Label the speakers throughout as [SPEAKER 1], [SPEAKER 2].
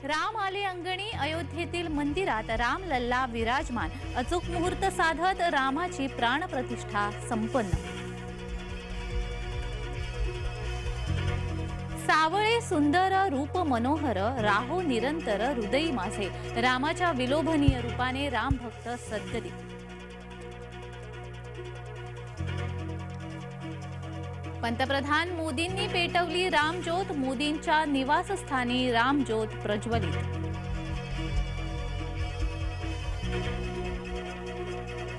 [SPEAKER 1] राम आले अंगणी अयोध्येतील मंदिरात रामलल्ला विराजमान। अचूक मुहूर्त साधत रामाची प्राणप्रतिष्ठा संपन्न। सावळे सुंदर रूप मनोहर राहो निरंतर हृदयी माझे। रामाच्या विलोभनीय रूपाने राम भक्त सद्गदित। पंतप्रधान मोदींनी पेटवली रामज्योत। मोदींच्या निवासस्थानी रामज्योत प्रज्वलित।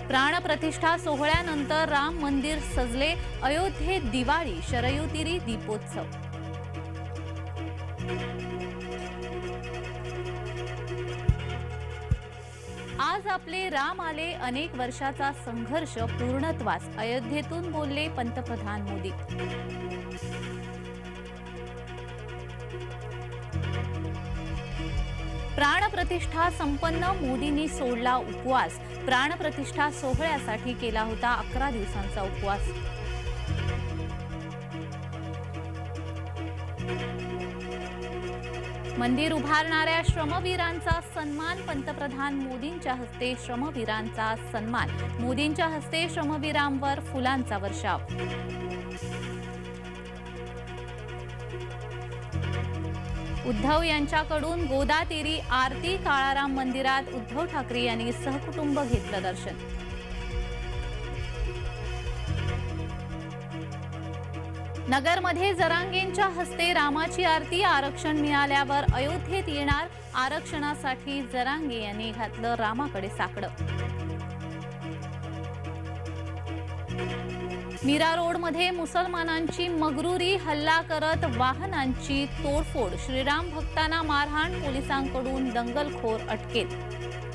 [SPEAKER 1] प्राणप्रतिष्ठा सोहळ्यानंतर राम मंदिर सजले। अयोध्येत दिवाळी शरयू तीरी दीपोत्सव। आज आपले राम आले। अनेक वर्षाचा संघर्ष पूर्णत्वास। अयोध्येतून बोलले पंतप्रधान मोदी। प्राणप्रतिष्ठा संपन्न। मोदींनी सोडला उपवास। प्राणप्रतिष्ठा सोहळ्यासाठी केला होता 11 दिवसांचा उपवास। मंदिर उभारणाऱ्या श्रमवीरांचा सन्मान। पंतप्रधान मोदींच्या हस्ते श्रमवीरांचा सन्मान। मोदींच्या हस्ते श्रमवीरांवर फुलांचा वर्षाव। उद्धव यांच्याकडून गोदातीरी आरती। काळाराम मंदिरात उद्धव ठाकरे यांनी सहकुटुंब घेतलं दर्शन। नगरमध्ये जरांगेंच्या हस्ते रामाची आरती। आरक्षण मिळाल्यावर अयोध्येत येणार। आरक्षणासाठी जरांगे यांनी घातलं रामाकडे साकडं। मीरा रोडमध्ये मुसलमानांची मगरुरी। हल्ला करत वाहनांची तोडफोड। श्रीराम भक्तांना मारहाण। पोलिसांकडून दंगलखोर अटकेत।